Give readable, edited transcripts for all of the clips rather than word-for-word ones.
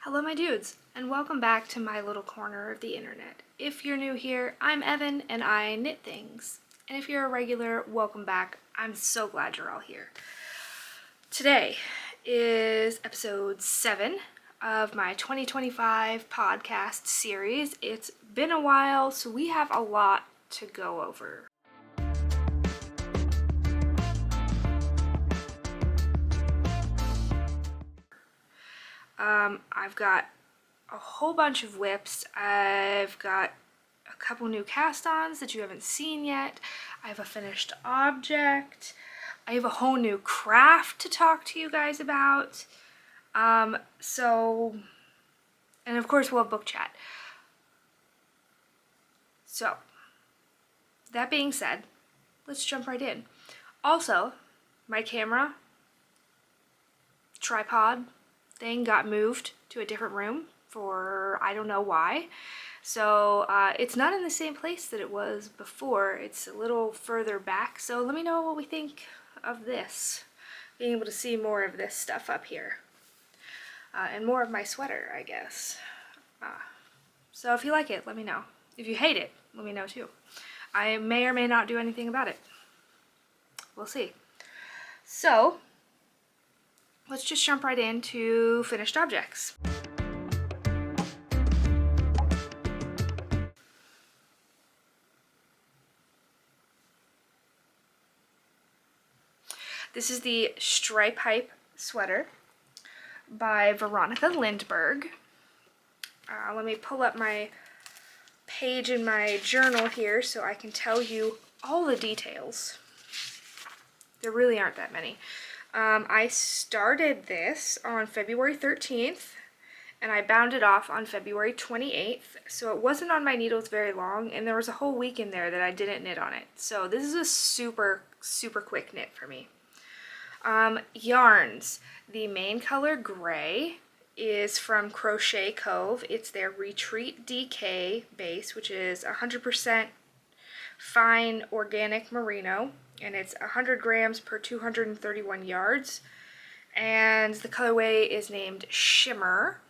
Hello my dudes, and welcome back to my little corner of the internet. If you're new here, I'm Evan and I knit things. And if you're a regular, welcome back. I'm so glad you're all here. Today is episode 7 of my 2025 podcast series. It's been a while, so we have a lot to go over. I've got a whole bunch of whips. I've got a couple new cast-ons that you haven't seen yet. I have a finished object. I have a whole new craft to talk to you guys about. And of course we'll have book chat. So, that being said, let's jump right in. Also, my camera tripod thing got moved to a different room for I don't know why. So it's not in the same place that it was before. It's a little further back. So let me know what we think of this. Being able to see more of this stuff up here. And more of my sweater, I guess. So if you like it, let me know. If you hate it, let me know too. I may or may not do anything about it. We'll see. So, let's just jump right into finished objects. This is the Stripe Hype sweater by Veronika Lyndberg. Let me pull up my page in my journal here so I can tell you all the details. There really aren't that many. I started this on February 13th and I bound it off on February 28th, so it wasn't on my needles very long, and there was a whole week in there that I didn't knit on it. So this is a super quick knit for me. Yarns. The main color gray is from Crochet Cove. It's their Retreat DK base, which is 100% fine organic merino, and it's 100 grams per 231 yards, and the colorway is named Shimmer.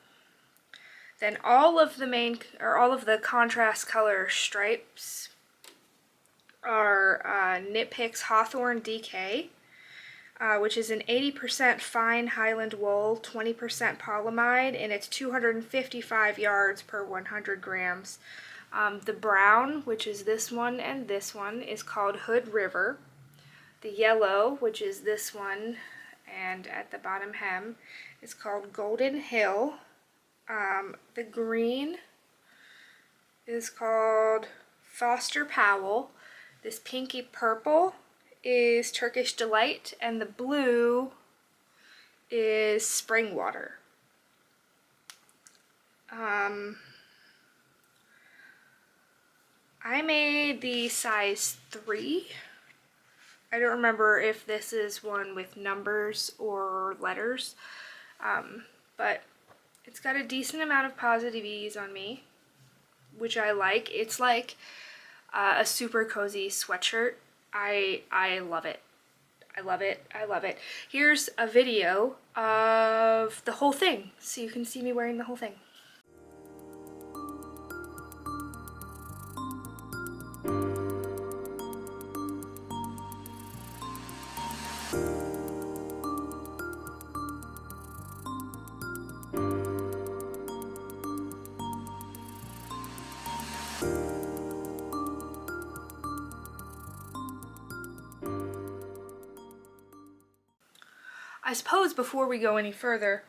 Then all of the contrast color stripes are Knit Picks Hawthorne DK, which is an 80% fine Highland wool, 20% polyamide, and it's 255 yards per 100 grams. The brown, which is this one and this one, is called Hood River. The yellow, which is this one, and at the bottom hem, is called Golden Hill. The green is called Foster Powell. This pinky purple is Turkish Delight, and the blue is Spring Water. I made the size 3. I don't remember if this is one with numbers or letters, but it's got a decent amount of positive ease on me, which I like. It's like a super cozy sweatshirt. I love it. I love it. I love it. Here's a video of the whole thing, so you can see me wearing the whole thing. I suppose before we go any further,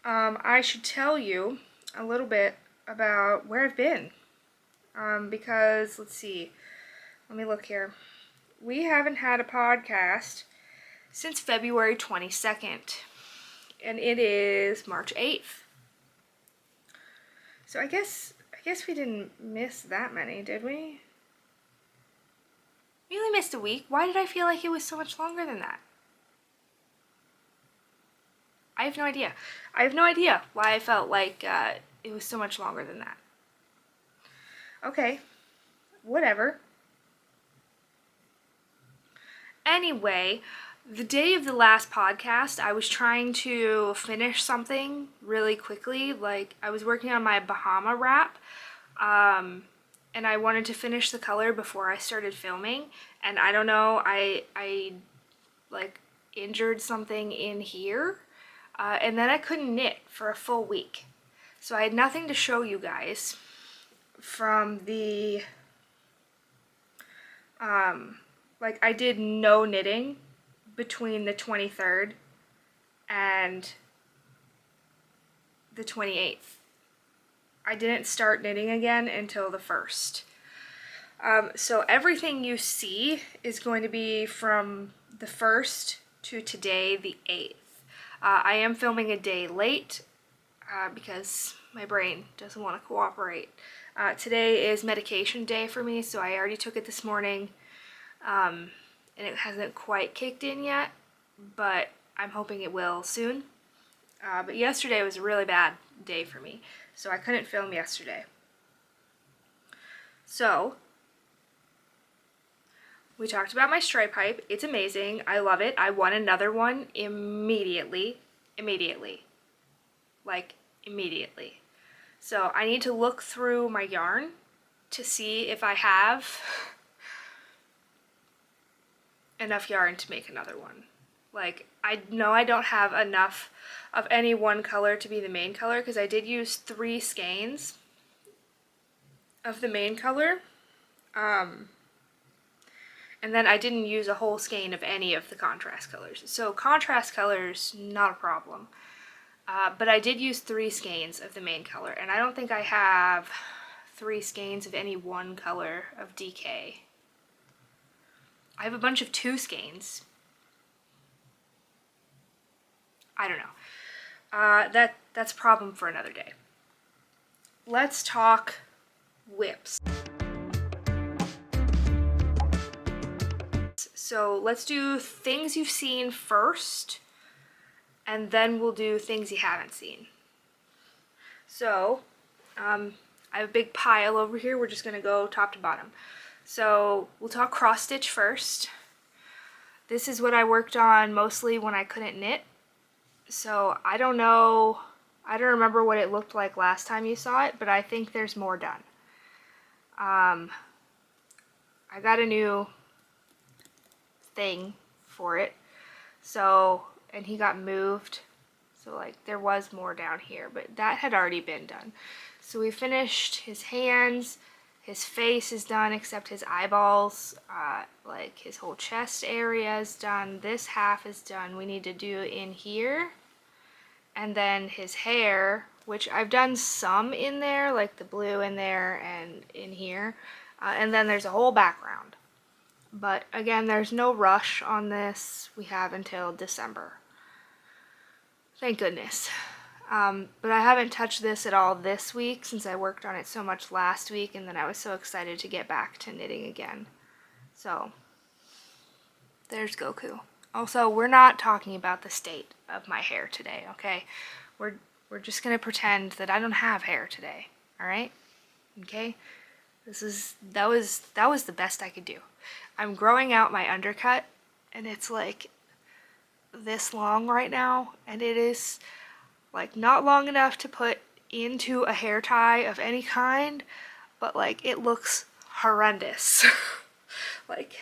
I should tell you a little bit about where I've been. Because, let's see, let me look here. We haven't had a podcast since February 22nd, and it is March 8th. So I guess we didn't miss that many, did we? We only missed a week. Why did I feel like it was so much longer than that? I have no idea. I have no idea why I felt like it was so much longer than that. Okay, whatever. Anyway, The day of the last podcast, I was trying to finish something really quickly. Like, I was working on my Bahama wrap, and I wanted to finish the color before I started filming. And I don't know, I like injured something in here, and then I couldn't knit for a full week. So I had nothing to show you guys from the, like, I did no knitting between the 23rd and the 28th. I didn't start knitting again until the 1st. So everything you see is going to be from the 1st to today, the 8th. I am filming a day late because my brain doesn't want to cooperate. Today is medication day for me, so I already took it this morning, and it hasn't quite kicked in yet, but I'm hoping it will soon. But yesterday was a really bad day for me, so I couldn't film yesterday. So, we talked about my stripe pipe. It's amazing. I love it. I want another one immediately. Like, immediately. So I need to look through my yarn to see if I have enough yarn to make another one. Like, I know I don't have enough of any one color to be the main color because I did use 3 skeins of the main color. And then I didn't use a whole skein of any of the contrast colors. So contrast colors, not a problem. But I did use 3 skeins of the main color, and I don't think I have 3 skeins of any one color of DK. I have a bunch of 2 skeins. I don't know. That's a problem for another day. Let's talk whips. So let's do things you've seen first, and then we'll do things you haven't seen. So, I have a big pile over here. We're just going to go top to bottom. So, we'll talk cross stitch first. This is what I worked on mostly when I couldn't knit. So, I don't know, I don't remember what it looked like last time you saw it, but I think there's more done. I got a new thing for it. So, and he got moved, so like there was more down here, but that had already been done. So we finished his hands, his face is done except his eyeballs, like his whole chest area is done, this half is done. We need to do in here, and then his hair, which I've done some in there, like the blue in there and in here, and then there's a whole background. But again, there's no rush on this. We have until December. Thank goodness. But I haven't touched this at all this week since I worked on it so much last week, and then I was so excited to get back to knitting again. So, there's Goku. Also, we're not talking about the state of my hair today, okay? We're just gonna pretend that I don't have hair today, alright? Okay? That was the best I could do. I'm growing out my undercut, and it's like this long right now, and it is like not long enough to put into a hair tie of any kind, but like it looks horrendous. Like,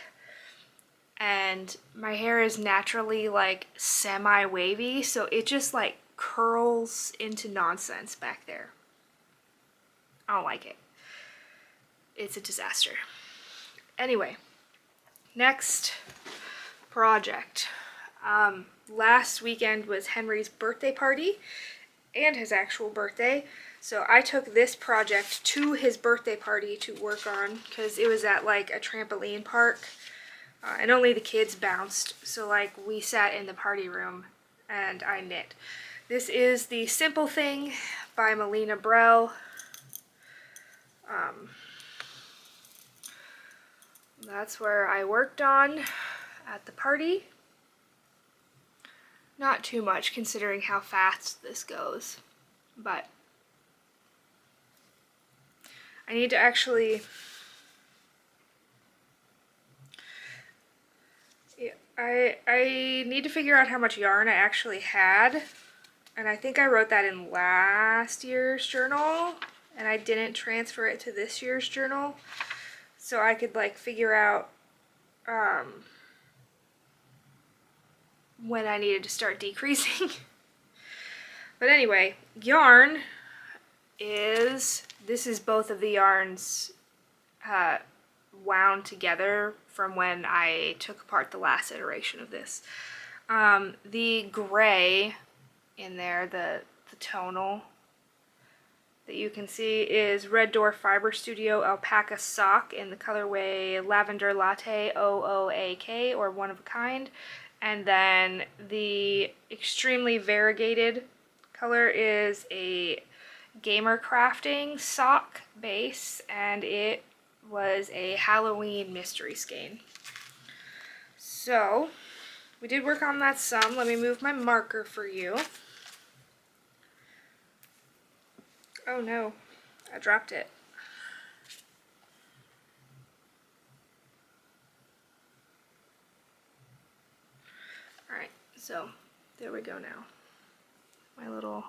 and my hair is naturally like semi-wavy, so it just like curls into nonsense back there. I don't like it. It's a disaster. Anyway, next project. Last weekend was Henry's birthday party and his actual birthday, so I took this project to his birthday party to work on because it was at like a trampoline park, and only the kids bounced, so like we sat in the party room and I knit. This is the Simple Thing by Melina Brell. That's where I worked on at the party. Not too much considering how fast this goes, but I need to actually, I need to figure out how much yarn I actually had, and I think I wrote that in last year's journal, and I didn't transfer it to this year's journal, so I could like figure out when I needed to start decreasing. But anyway, yarn this is both of the yarns wound together from when I took apart the last iteration of this. The gray in there, the tonal that you can see is Red Door Fiber Studio Alpaca Sock in the colorway Lavender Latte OOAK, or One of a Kind. And then the extremely variegated color is a Gamer Crafting sock base, and it was a Halloween mystery skein. So we did work on that some. Let me move my marker for you. Oh no, I dropped it. Alright, so there we go now. My little,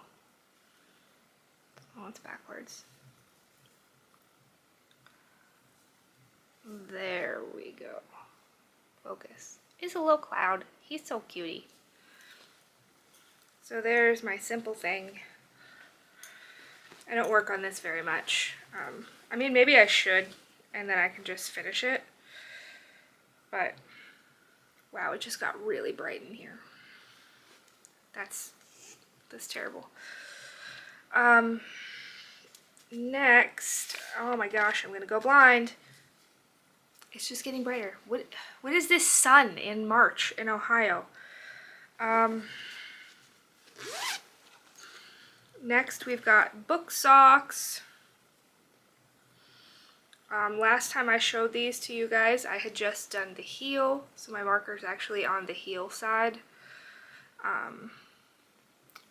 oh, it's backwards. There we go. Focus. It's a little cloud. He's so cutie. So there's my simple thing. I don't work on this very much. I mean, maybe I should, and then I can just finish it. But, wow, it just got really bright in here. That's terrible. Next, oh my gosh, I'm gonna go blind. It's just getting brighter. What is this sun in March in Ohio? Next we've got book socks. Last time I showed these to you guys, I had just done the heel, so my marker's actually on the heel side.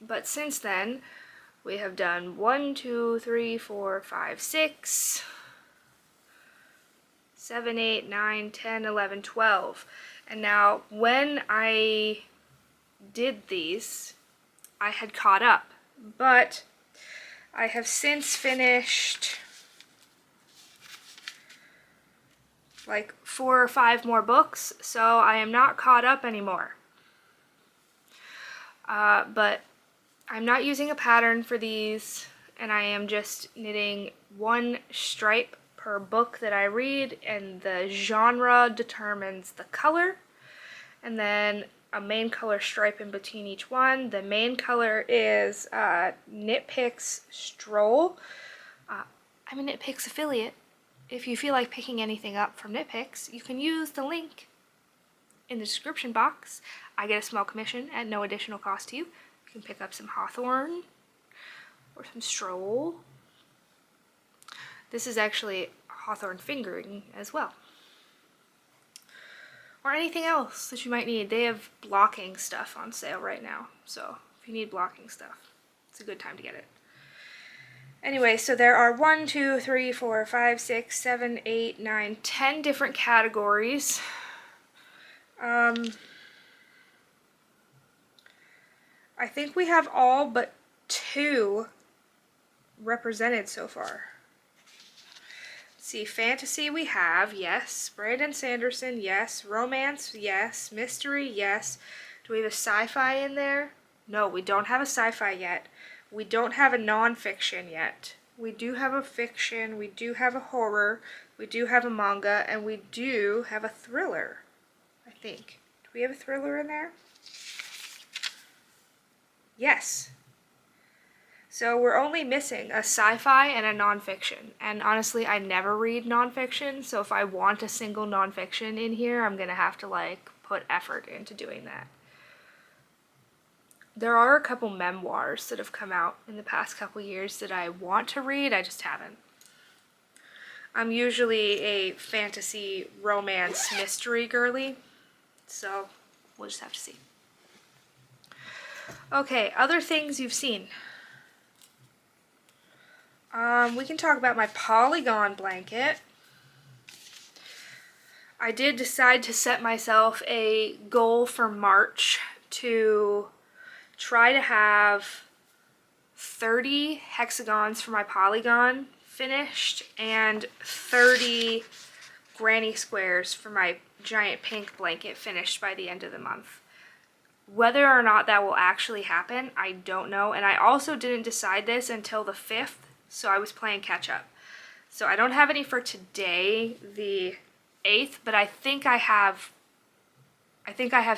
But since then, we have done 1, 2, 3, 4, 5, 6, 7, 8, 9, 10, 11, 12. And now when I did these, I had caught up, but I have since finished like 4 or 5 more books, so I am not caught up anymore. But I'm not using a pattern for these, and I am just knitting 1 stripe per book that I read, and the genre determines the color, and then a main color stripe in between each one. The main color is Knit Picks Stroll. I'm a Knit Picks affiliate. If you feel like picking anything up from Knit Picks, you can use the link in the description box. I get a small commission at no additional cost to you. You can pick up some Hawthorne or some Stroll. This is actually Hawthorne fingering as well. Or anything else that you might need. They have blocking stuff on sale right now, so if you need blocking stuff, it's a good time to get it. Anyway, so there are 1, 2, 3, 4, 5, 6, 7, 8, 9, 10 different categories. I think we have all but 2 represented so far. See, fantasy we have, yes. Brandon Sanderson, yes. Romance, yes. Mystery, yes. Do we have a sci-fi in there? No, we don't have a sci-fi yet. We don't have a non-fiction yet. We do have a fiction, we do have a horror, we do have a manga, and we do have a thriller, I think. Do we have a thriller in there? Yes. So we're only missing a sci-fi and a nonfiction. And honestly, I never read nonfiction, so if I want a single nonfiction in here, I'm gonna have to like put effort into doing that. There are a couple memoirs that have come out in the past couple years that I want to read, I just haven't. I'm usually a fantasy, romance, mystery girly, so we'll just have to see. Okay, other things you've seen. We can talk about my Polygon blanket. I did decide to set myself a goal for March to try to have 30 hexagons for my polygon finished and 30 granny squares for my giant pink blanket finished by the end of the month. Whether or not that will actually happen, I don't know, and I also didn't decide this until the 5th, so I was playing catch up. So I don't have any for today, the 8th, but I think I have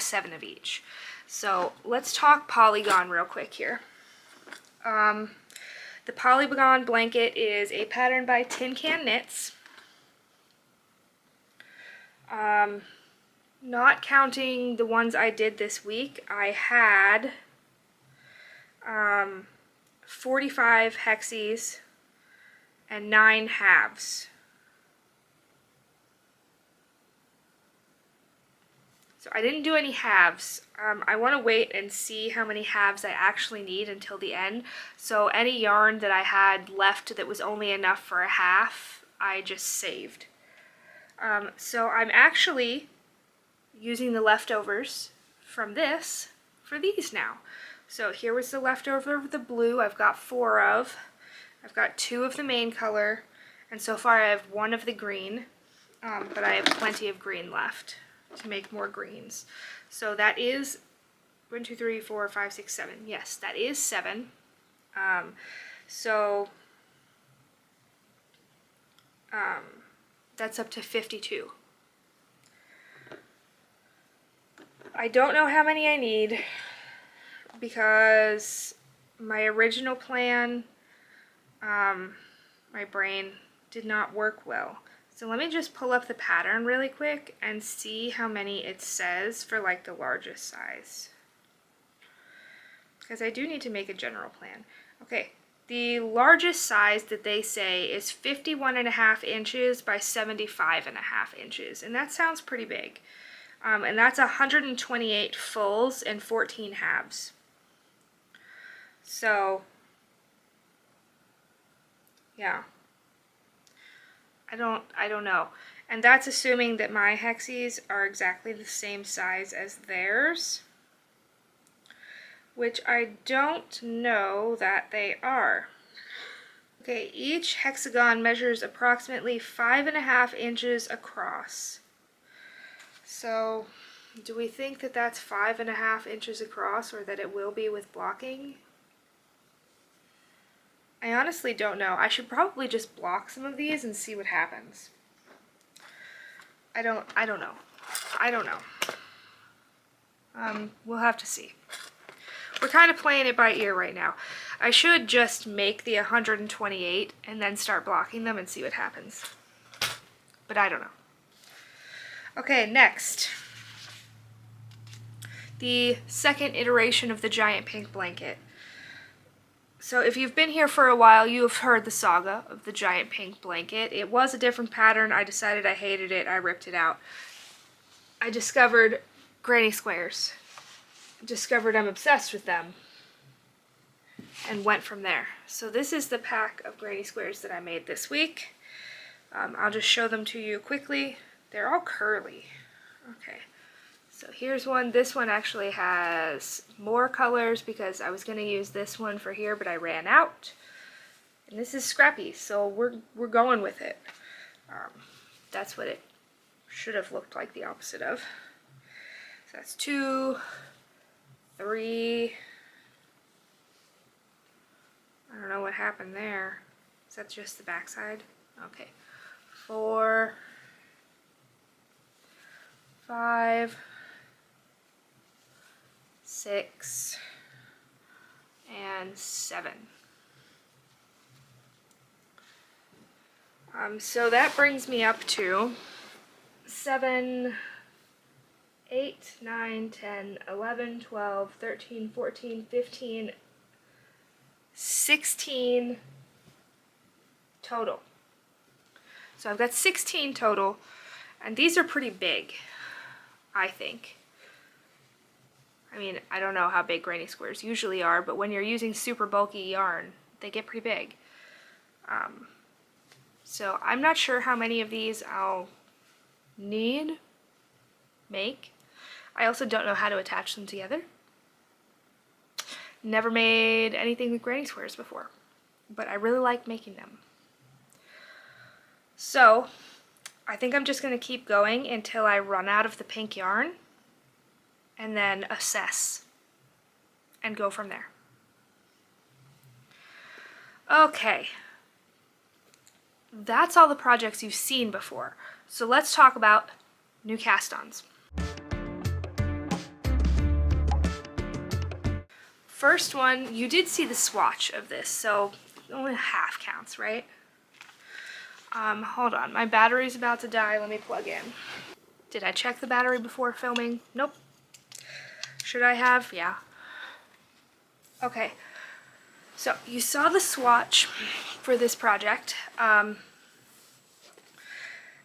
7 of each. So let's talk Polygon real quick here. The Polygon Blanket is a pattern by TinCanKnits. Not counting the ones I did this week, I had 45 Hexies and 9 halves. So I didn't do any halves. I want to wait and see how many halves I actually need until the end. So any yarn that I had left that was only enough for a half, I just saved. So I'm actually using the leftovers from this for these now. So here was the leftover of the blue. I've got 4 of. I've got 2 of the main color, and so far I have 1 of the green, but I have plenty of green left to make more greens. So that is 1, 2, 3, 4, 5, 6, 7. Yes, that is 7. That's up to 52. I don't know how many I need because my original plan, my brain did not work well. So let me just pull up the pattern really quick and see how many it says for like the largest size. Because I do need to make a general plan. Okay, the largest size that they say is 51.5 inches by 75.5 inches, and that sounds pretty big. And that's 128 fulls and 14 halves. So, yeah. I don't know. And that's assuming that my Hexies are exactly the same size as theirs, which I don't know that they are. Okay, each hexagon measures approximately 5.5 inches across. So, do we think that that's 5.5 inches across, or that it will be with blocking? I honestly don't know. I should probably just block some of these and see what happens. I don't know. I don't know. We'll have to see. We're kind of playing it by ear right now. I should just make the 128 and then start blocking them and see what happens. But I don't know. Okay, next. The second iteration of the giant pink blanket. So if you've been here for a while, you have heard the saga of the giant pink blanket. It was a different pattern. I decided I hated it. I ripped it out. I discovered granny squares. Discovered I'm obsessed with them. And went from there. So this is the pack of granny squares that I made this week. I'll just show them to you quickly. They're all curly. Okay. So here's one. This one actually has more colors because I was going to use this one for here, but I ran out. And this is scrappy, so we're going with it. That's what it should have looked like, the opposite of. So that's 2, 3. I don't know what happened there. Is that just the back side? Okay. 4, 5, 6, and 7. So that brings me up to 7, 8, 9, 10, 11, 12, 13, 14, 15, 16 total. So I've got 16 total, and these are pretty big, I think. I mean, I don't know how big granny squares usually are, but when you're using super bulky yarn, they get pretty big. So I'm not sure how many of these I'll need, make. I also don't know how to attach them together. Never made anything with granny squares before, but I really like making them. So I think I'm just going to keep going until I run out of the pink yarn and then assess and go from there. Okay, that's all the projects you've seen before. So let's talk about new cast-ons. First one, you did see the swatch of this, so only half counts, right? Hold on, my battery's about to die. Let me plug in. Did I check the battery before filming? Nope. Should I have? Yeah. Okay. So you saw the swatch for this project.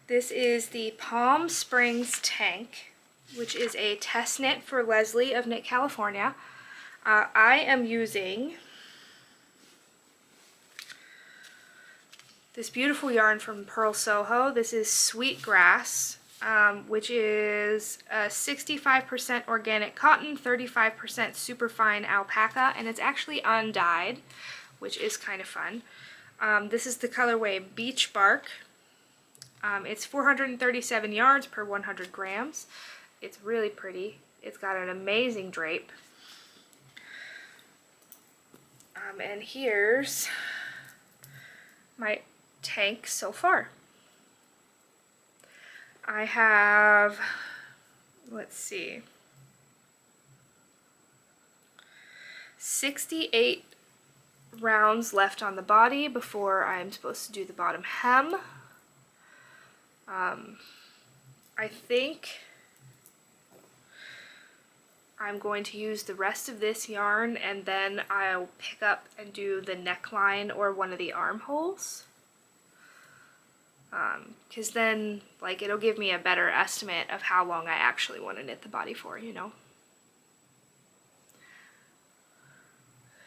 This is the Palm Springs Tank, which is a test knit for Leslie of Knit California. I am using this beautiful yarn from Pearl Soho. This is Sweetgrass, which is 65% organic cotton, 35% superfine alpaca, and it's actually undyed, which is kind of fun. This is the colorway Beach Bark. It's 437 yards per 100 grams. It's really pretty. It's got an amazing drape. And here's my tank so far. I have, let's see, 68 rounds left on the body before I'm supposed to do the bottom hem. I think I'm going to use the rest of this yarn and then I'll pick up and do the neckline or one of the armholes. Because then, like, it'll give me a better estimate of how long I actually want to knit the body for, you know?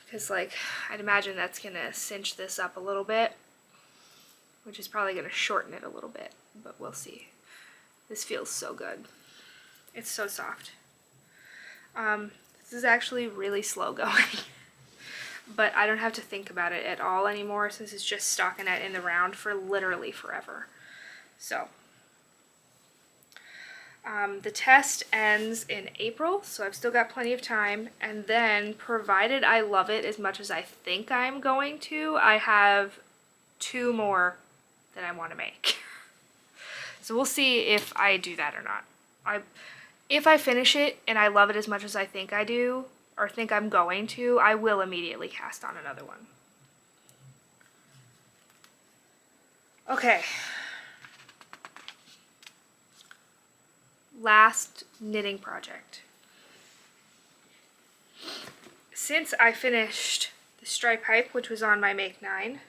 Because, like, I'd imagine that's going to cinch this up a little bit, which is probably going to shorten it a little bit, but we'll see. This feels so good. It's so soft. This is actually really slow going, but I don't have to think about it at all anymore since it's just stockinette in the round for literally forever. So, the test ends in April, so I've still got plenty of time, and then, provided I love it as much as I think I'm going to, I have 2 more that I want to make. So we'll see if I do that or not. If I finish it and I love it as much as I think I do, or think I'm going to, I will immediately cast on another one. Okay. Last knitting project. Since I finished the stripe pipe, which was on my Make 9,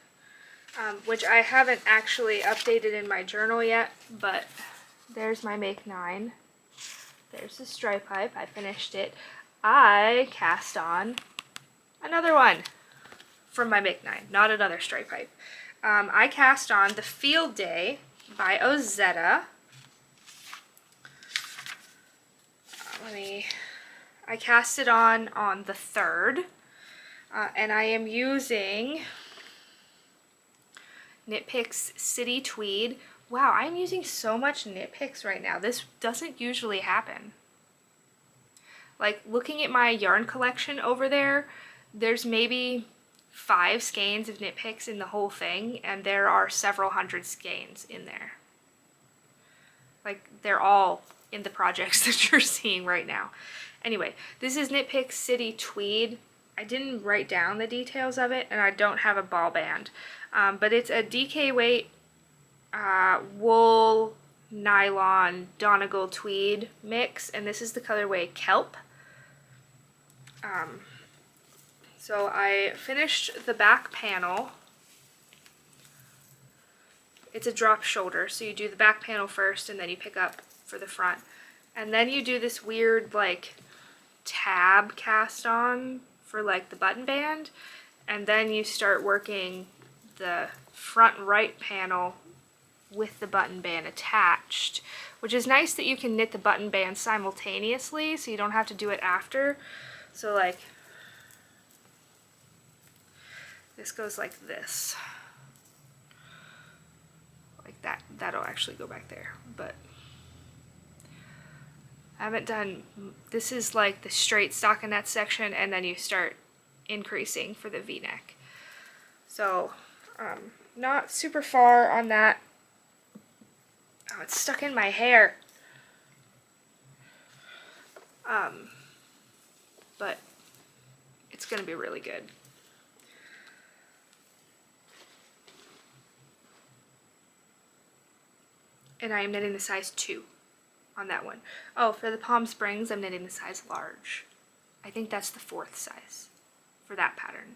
which I haven't actually updated in my journal yet, but there's my Make 9. There's the stripe pipe. I finished it. I cast on another one from my Make 9, not another stripe pipe. I cast on the Field Day by Ozetta. I cast it on the 3rd, and I am using Knit Picks City Tweed. Wow, I'm using so much Knit Picks right now. This doesn't usually happen. Like, looking at my yarn collection over there, there's maybe 5 skeins of Knit Picks in the whole thing, and there are several hundred skeins in there. Like, they're all in the projects that you're seeing right now. Anyway, this is Knit Picks City Tweed. I didn't write down the details of it, and I don't have a ball band. But it's a DK weight wool, nylon, Donegal tweed mix, and this is the colorway Kelp. So I finished the back panel. It's a drop shoulder, so you do the back panel first and then you pick up for the front. And then you do this weird, like, tab cast on for, like, the button band, and then you start working the front right panel with the button band attached, which is nice that you can knit the button band simultaneously so you don't have to do it after. So like this goes like this. Like that. That'll actually go back there, but I haven't done, this is like the straight stockinette section, and then you start increasing for the V-neck. So not super far on that. Oh, it's stuck in my hair. But it's gonna be really good. And I am knitting the size 2 on that one. Oh, for the Palm Springs, I'm knitting the size large. I think that's the 4th size for that pattern.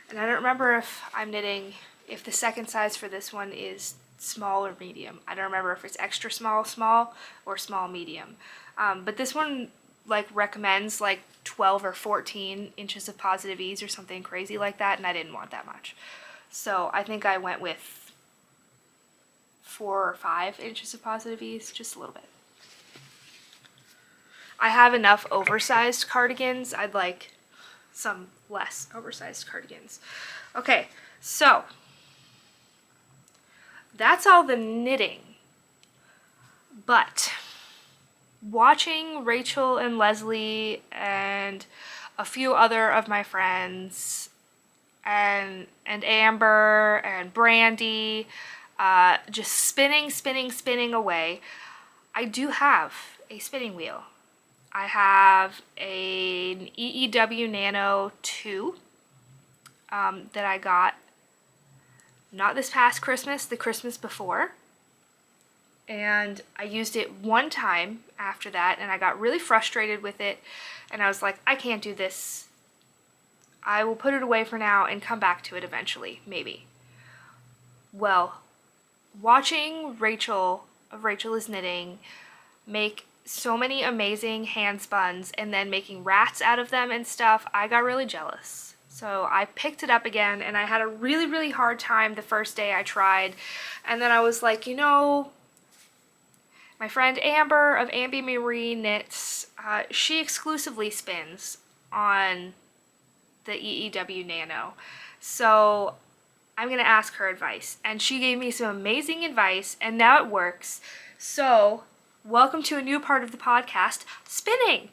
And I don't remember if I'm knitting, if the second size for this one is small or medium. I don't remember if it's extra small, small, or small, medium. But this one like recommends like 12 or 14 inches of positive ease or something crazy like that, and I didn't want that much. So I think I went with 4 or 5 inches of positive ease, just a little bit. I have enough oversized cardigans. I'd like some less oversized cardigans. Okay, so that's all the knitting. But watching Rachel and Leslie and a few other of my friends and Amber and Brandy just spinning away, I do have a spinning wheel. I have an EEW Nano 2 that I got not this past Christmas, the Christmas before. And I used it one time after that, and I got really frustrated with it, and I was like, I can't do this. I will put it away for now and come back to it eventually, maybe. Well, watching Rachel of Rachel is Knitting make so many amazing hand spuns and then making rats out of them and stuff, I got really jealous. So I picked it up again, and I had a really hard time the first day I tried, and then I was like, you know, my friend Amber of Ambi Marie Knits, she exclusively spins on the EEW Nano. So I'm going to ask her advice. And she gave me some amazing advice, and now it works. So welcome to a new part of the podcast, spinning.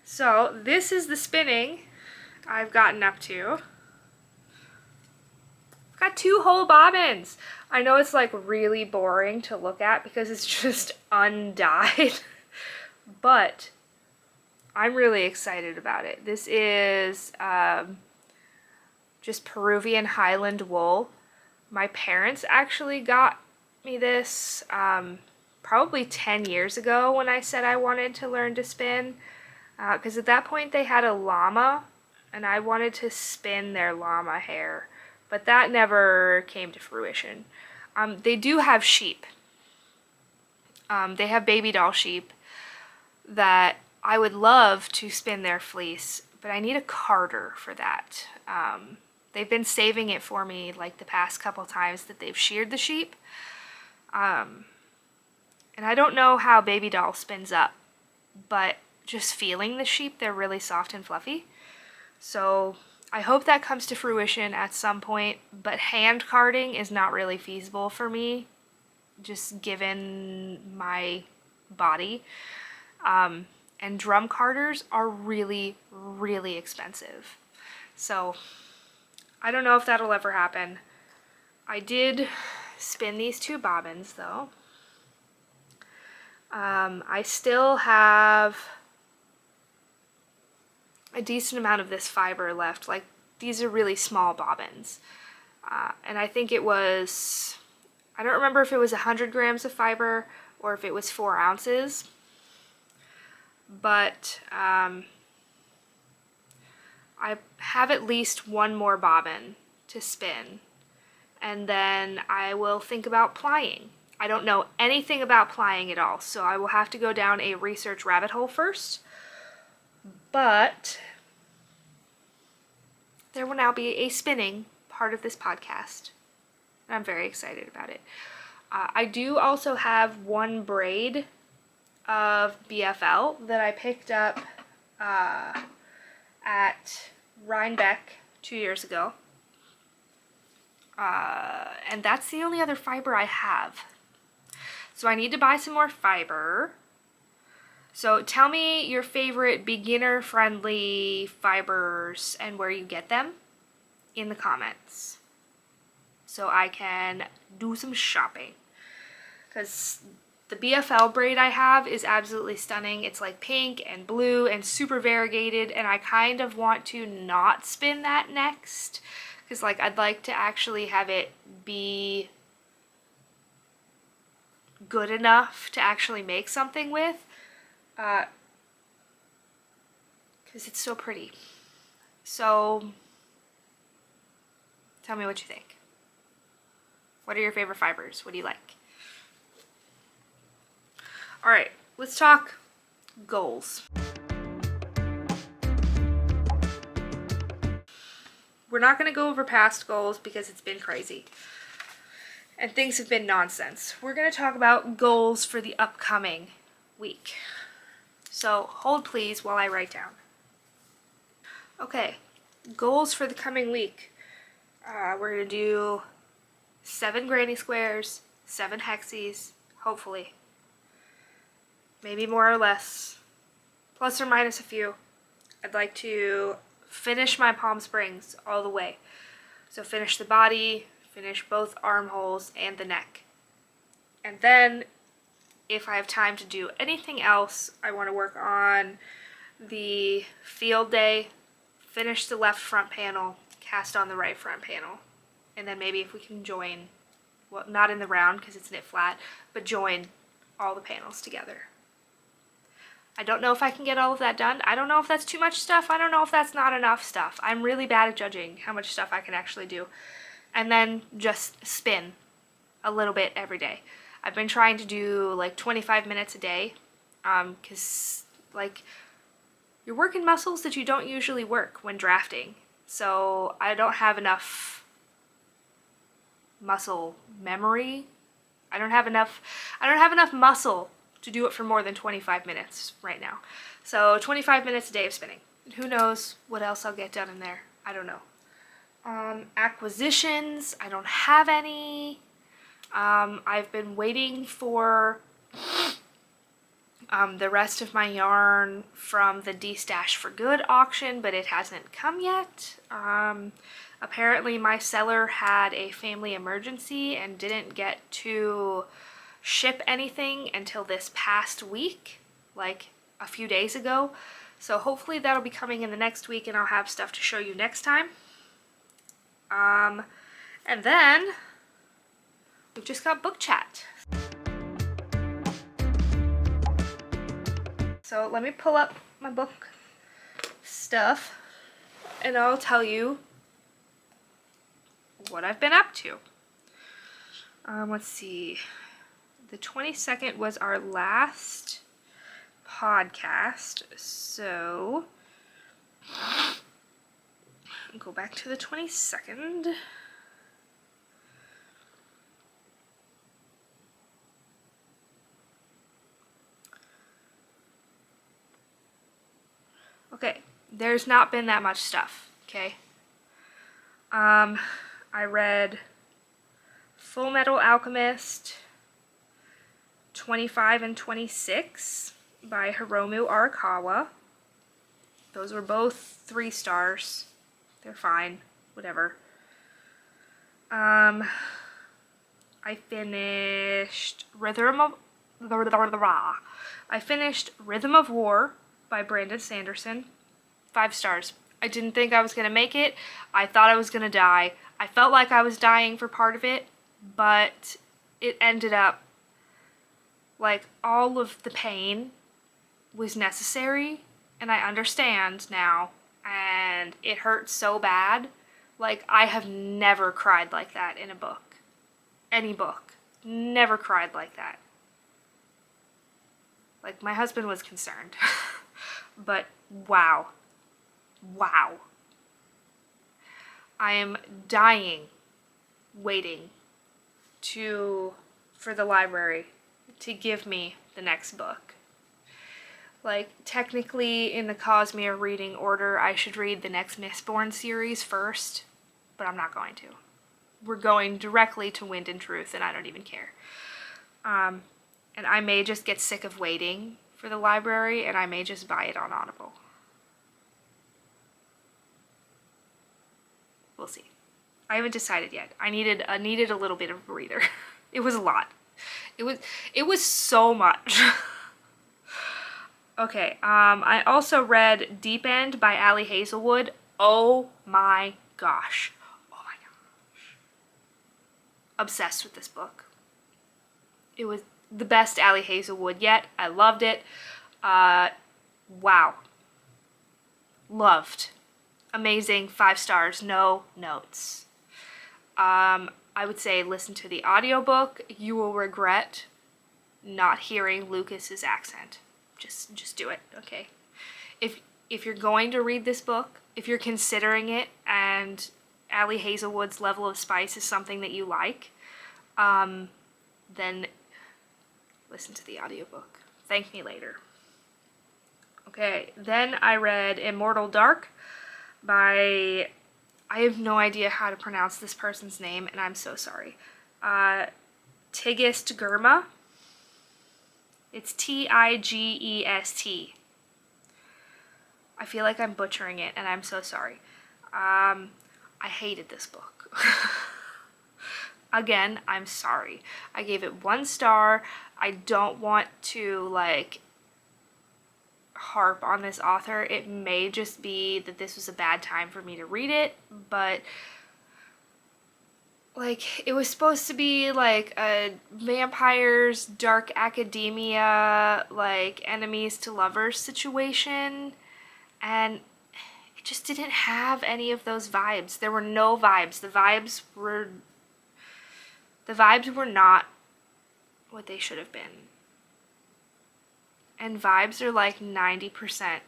So this is the spinning I've gotten up to. Got 2 whole bobbins. I know it's like really boring to look at because it's just undyed, but I'm really excited about it. This is just Peruvian Highland wool. My parents actually got me this probably 10 years ago when I said I wanted to learn to spin, because at that point they had a llama and I wanted to spin their llama hair. But that never came to fruition. They do have sheep. They have baby doll sheep that I would love to spin their fleece, but I need a carder for that. They've been saving it for me like the past couple times that they've sheared the sheep. And I don't know how baby doll spins up, but just feeling the sheep, they're really soft and fluffy. So I hope that comes to fruition at some point, but hand carding is not really feasible for me, just given my body. And drum carders are really expensive. So I don't know if that'll ever happen. I did spin these 2 bobbins though. I still have a decent amount of this fiber left. Like, these are really small bobbins. And I think it was, I don't remember if it was 100 grams of fiber or if it was 4 ounces. But I have at least 1 more bobbin to spin. And then I will think about plying. I don't know anything about plying at all, so I will have to go down a research rabbit hole first. But there will now be a spinning part of this podcast, and I'm very excited about it. I do also have one braid of BFL that I picked up at Rhinebeck 2 years ago. And that's the only other fiber I have. So I need to buy some more fiber. So tell me your favorite beginner-friendly fibers and where you get them in the comments, so I can do some shopping. Because the BFL braid I have is absolutely stunning. It's like pink and blue and super variegated, and I kind of want to not spin that next, because like I'd like to actually have it be good enough to actually make something with, because it's so pretty. So tell me what you think. What are your favorite fibers? What do you like? All right, let's talk goals. We're not going to go over past goals because it's been crazy and things have been nonsense. We're going to talk about goals for the upcoming week. So hold please while I write down. Okay, goals for the coming week. We're going to do 7 granny squares, 7 hexies, hopefully. Maybe more or less, plus or minus a few. I'd like to finish my Palm Springs all the way. So finish the body, finish both armholes and the neck. And then, if I have time to do anything else, I want to work on the field day, finish the left front panel, cast on the right front panel. And then maybe if we can join, well, not in the round because it's knit flat, but join all the panels together. I don't know if I can get all of that done. I don't know if that's too much stuff. I don't know if that's not enough stuff. I'm really bad at judging how much stuff I can actually do. And then just spin a little bit every day. I've been trying to do like 25 minutes a day, because like you're working muscles that you don't usually work when drafting. So I don't have enough muscle memory. I don't have enough muscle to do it for more than 25 minutes right now. So 25 minutes a day of spinning. And who knows what else I'll get done in there. I don't know. Acquisitions, I don't have any. I've been waiting for the rest of my yarn from the D-Stash for Good auction, but it hasn't come yet. Apparently my seller had a family emergency and didn't get to ship anything until this past week, like a few days ago. So hopefully that'll be coming in the next week and I'll have stuff to show you next time. And then we've just got book chat. So let me pull up my book stuff and I'll tell you what I've been up to. Let's see. The 22nd was our last podcast, so go back to the 22nd. Okay, there's not been that much stuff, okay? I read Full Metal Alchemist 25 and 26 by Hiromu Arakawa. Those were both 3 stars. They're fine, whatever. I finished Rhythm of War by Brandon Sanderson. 5 stars. I didn't think I was gonna make it. I thought I was gonna die. I felt like I was dying for part of it, but it ended up like all of the pain was necessary, and I understand now, and it hurts so bad. Like, I have never cried like that in a book. Any book. Never cried like that. Like, my husband was concerned. But wow. Wow. I am dying waiting for the library to give me the next book. Like, technically, in the Cosmere reading order, I should read the next Mistborn series first, but I'm not going to. We're going directly to Wind and Truth, and I don't even care. And I may just get sick of waiting for the library, and I may just buy it on Audible. We'll see. I haven't decided yet. I needed a little bit of a breather. It was a lot. It was so much. Okay, I also read Deep End by Ali Hazelwood. Oh my gosh. Oh my gosh. Obsessed with this book. It was the best Ali Hazelwood yet. I loved it. Wow. Loved. Amazing. 5 stars. No notes. I would say listen to the audiobook. You will regret not hearing Lucas's accent. Just do it, okay? If you're going to read this book, if you're considering it, and Ali Hazelwood's level of spice is something that you like, then listen to the audiobook. Thank me later. Okay, then I read Immortal Dark by, I have no idea how to pronounce this person's name, and I'm so sorry. Tigist Gurma. It's Tigest. I feel like I'm butchering it, and I'm so sorry. I hated this book. Again, I'm sorry. I gave it 1 star. I don't want to, like, harp on this author. It may just be that this was a bad time for me to read it, but like, it was supposed to be like a vampires, dark academia, like enemies to lovers situation, and it just didn't have any of those vibes. There were no vibes. The vibes were not what they should have been. And vibes are like 90%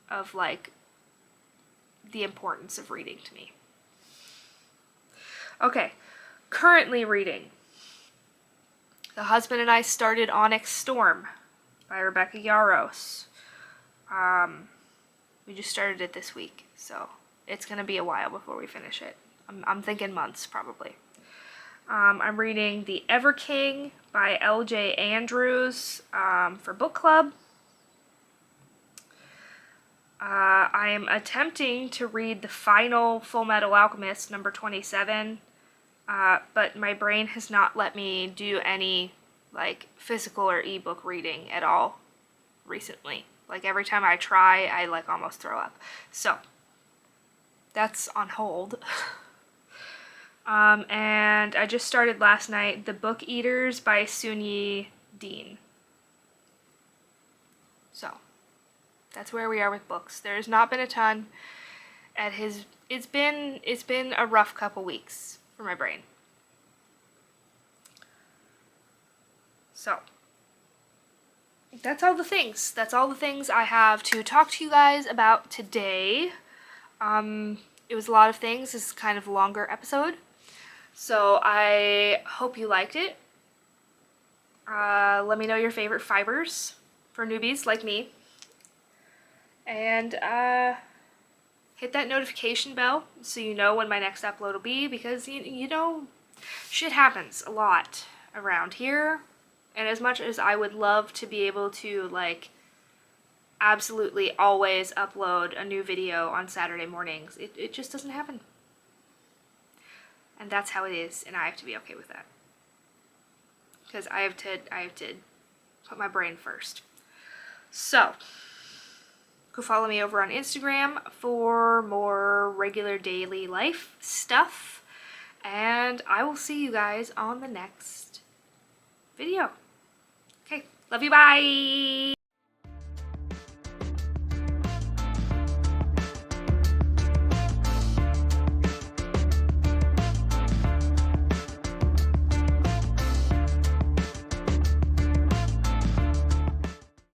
of like the importance of reading to me. Okay, currently reading. The Husband and I started Onyx Storm by Rebecca Yarros. We just started it this week, so it's gonna be a while before we finish it. I'm thinking months, probably. I'm reading The Ever King by L.J. Andrews for book club. I am attempting to read the final Full Metal Alchemist, number 27, but my brain has not let me do any like physical or ebook reading at all recently. Like, every time I try, I like almost throw up. So that's on hold. And I just started last night The Book Eaters by Sunyi Dean. So that's where we are with books. There's not been a ton. It's been a rough couple weeks for my brain. So that's all the things. That's all the things I have to talk to you guys about today. It was a lot of things. This is kind of a longer episode. So I hope you liked it. Let me know your favorite fibers for newbies like me. And hit that notification bell so you know when my next upload will be, because you know, shit happens a lot around here. And as much as I would love to be able to like absolutely always upload a new video on Saturday mornings, it just doesn't happen. And that's how it is, and I have to be okay with that. Because I have to put my brain first. So go follow me over on Instagram for more regular daily life stuff. And I will see you guys on the next video. Okay, love you, bye!